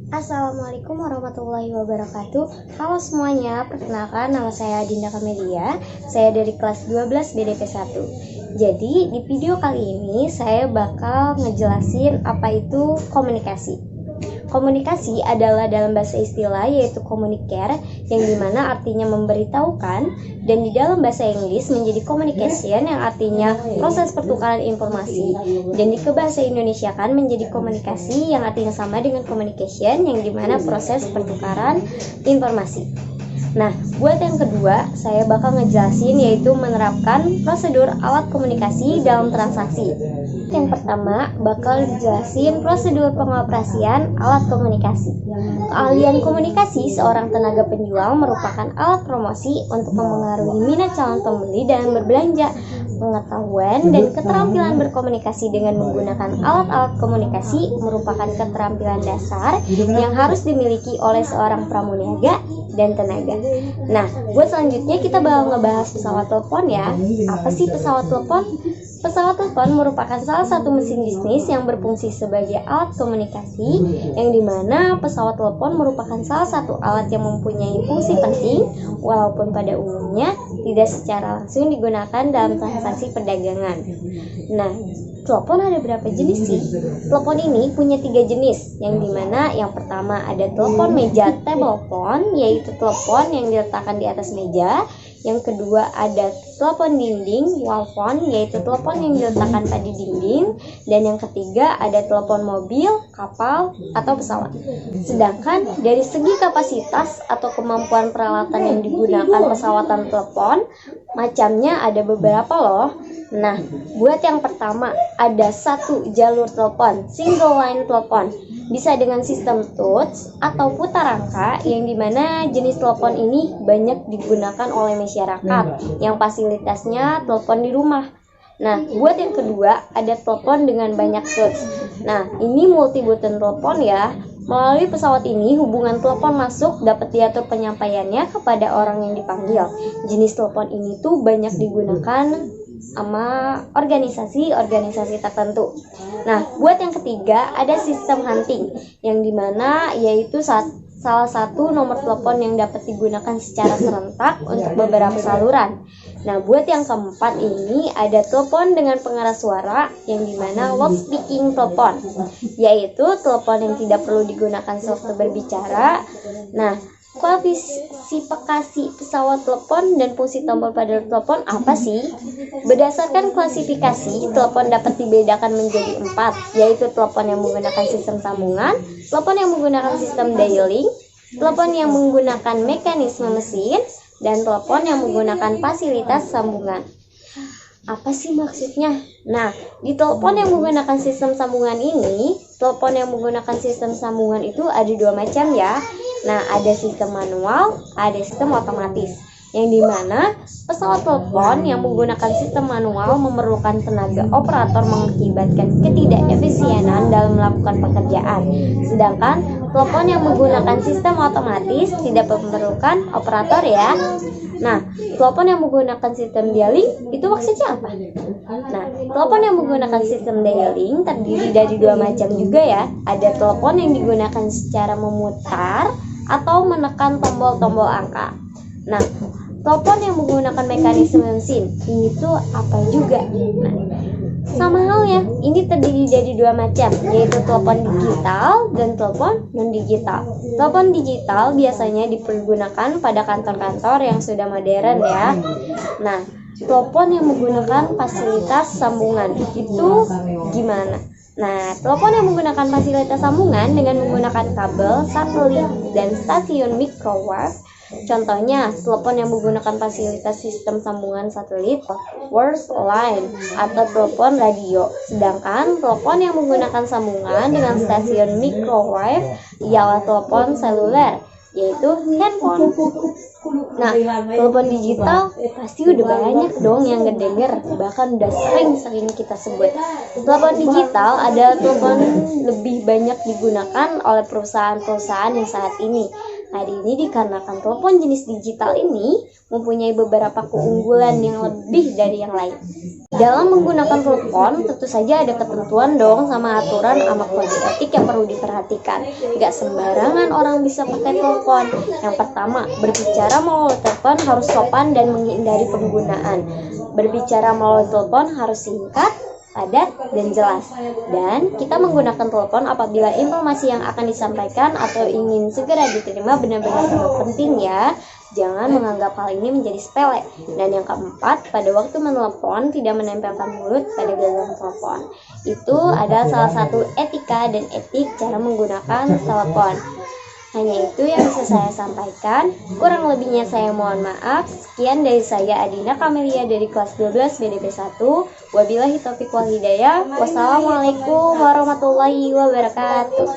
Assalamualaikum warahmatullahi wabarakatuh. Halo semuanya, perkenalkan nama saya Dinda Kamelia. Saya dari kelas 12 BDP 1. Jadi di video kali ini saya bakal ngejelasin apa itu komunikasi. Komunikasi adalah dalam bahasa istilah yaitu communicare, yang dimana artinya memberitahukan, dan di dalam bahasa Inggris menjadi communication yang artinya proses pertukaran informasi, dan di bahasa Indonesia kan menjadi komunikasi yang artinya sama dengan communication yang dimana proses pertukaran informasi. Nah, buat yang kedua, saya bakal ngejelasin yaitu menerapkan prosedur alat komunikasi dalam transaksi. Yang pertama, bakal dijelasin prosedur pengoperasian alat komunikasi. Keahlian komunikasi seorang tenaga penjual merupakan alat promosi untuk mempengaruhi minat calon pembeli dalam berbelanja. Pengetahuan dan keterampilan berkomunikasi dengan menggunakan alat-alat komunikasi merupakan keterampilan dasar yang harus dimiliki oleh seorang pramuniaga dan tenaga. Nah, buat selanjutnya kita bakal ngebahas pesawat telepon ya. Apa sih pesawat telepon? Pesawat telepon merupakan salah satu mesin bisnis yang berfungsi sebagai alat komunikasi, yang dimana pesawat telepon merupakan salah satu alat yang mempunyai fungsi penting, walaupun pada umumnya tidak secara langsung digunakan dalam transaksi perdagangan. Nah, telepon ada berapa jenis sih? Telepon ini punya 3 jenis, yang dimana yang pertama ada telepon meja table phone, yaitu telepon yang diletakkan di atas meja. Yang kedua ada telepon dinding wall phone, yaitu telepon yang diletakkan pada dinding. Dan yang ketiga ada telepon mobil, kapal, atau pesawat. Sedangkan dari segi kapasitas atau kemampuan peralatan yang digunakan pesawat dan telepon, macamnya ada beberapa loh. Nah, buat yang pertama ada 1 jalur telepon, single line telepon. Bisa dengan sistem touch atau putar angka, yang dimana jenis telepon ini banyak digunakan oleh masyarakat yang fasilitasnya telepon di rumah. Nah, buat yang kedua ada telepon dengan banyak touch. Nah, ini multi button telepon ya. Melalui pesawat ini hubungan telepon masuk dapat diatur penyampaiannya kepada orang yang dipanggil. Jenis telepon ini tuh banyak digunakan sama organisasi tertentu. Nah, buat yang ketiga ada sistem hunting, yang dimana yaitu salah satu nomor telepon yang dapat digunakan secara serentak untuk beberapa saluran. Nah, buat yang keempat ini ada telepon dengan pengeras suara, yang dimana loud speaking telepon, yaitu telepon yang tidak perlu digunakan sewaktu berbicara. Nah, klasifikasi pesawat telepon dan fungsi tombol pada telepon apa sih? Berdasarkan klasifikasi, telepon dapat dibedakan menjadi 4, yaitu telepon yang menggunakan sistem sambungan, telepon yang menggunakan sistem dialing, telepon yang menggunakan mekanisme mesin, dan telepon yang menggunakan fasilitas sambungan. Apa sih maksudnya? Nah, di telepon yang menggunakan sistem sambungan ini, telepon yang menggunakan sistem sambungan itu ada 2 macam ya. Nah, ada sistem manual, ada sistem otomatis. Yang dimana pesawat telepon yang menggunakan sistem manual memerlukan tenaga operator mengakibatkan ketidakefisienan dalam melakukan pekerjaan. Sedangkan telepon yang menggunakan sistem otomatis tidak memerlukan operator ya. Nah, telepon yang menggunakan sistem dialing itu maksudnya apa? Nah, telepon yang menggunakan sistem dialing terdiri dari 2 macam juga ya. Ada telepon yang digunakan secara memutar atau menekan tombol-tombol angka. Nah, telepon yang menggunakan mekanisme mesin ini tuh apa juga? Nah, sama halnya, ini terdiri dari 2 macam, yaitu telepon digital dan telepon non-digital. Telepon digital biasanya dipergunakan pada kantor-kantor yang sudah modern ya. Nah, telepon yang menggunakan fasilitas sambungan itu gimana? Nah, telepon yang menggunakan fasilitas sambungan dengan menggunakan kabel, satelit, dan stasiun microwave. Contohnya, telepon yang menggunakan fasilitas sistem sambungan satelit, wireless line, atau telepon radio. Sedangkan telepon yang menggunakan sambungan dengan stasiun microwave ialah telepon seluler, yaitu handphone. Nah, telepon digital pasti udah banyak dong yang ngedenger, bahkan udah sering kita sebut. Telepon digital adalah telepon lebih banyak digunakan oleh perusahaan-perusahaan yang saat ini. Hal ini dikarenakan telepon jenis digital ini mempunyai beberapa keunggulan yang lebih dari yang lain. Dalam menggunakan telepon, tentu saja ada ketentuan dong sama aturan sama kode etik yang perlu diperhatikan. Gak sembarangan orang bisa pakai telepon. Yang pertama, berbicara melalui telepon harus sopan dan menghindari penggunaan. Berbicara melalui telepon harus singkat, padat, dan jelas. Dan kita menggunakan telepon apabila informasi yang akan disampaikan atau ingin segera diterima benar-benar sangat penting ya. Jangan menganggap hal ini menjadi sepele. Dan yang keempat, pada waktu menelepon tidak menempelkan mulut pada gagang telepon. Itu adalah salah satu etika dan etik cara menggunakan telepon. Hanya itu yang bisa saya sampaikan. Kurang lebihnya saya mohon maaf. Sekian dari saya Adina Kamelia dari kelas 12 BDP 1. Wabillahi taufiq wal hidayah. Wassalamualaikum warahmatullahi wabarakatuh.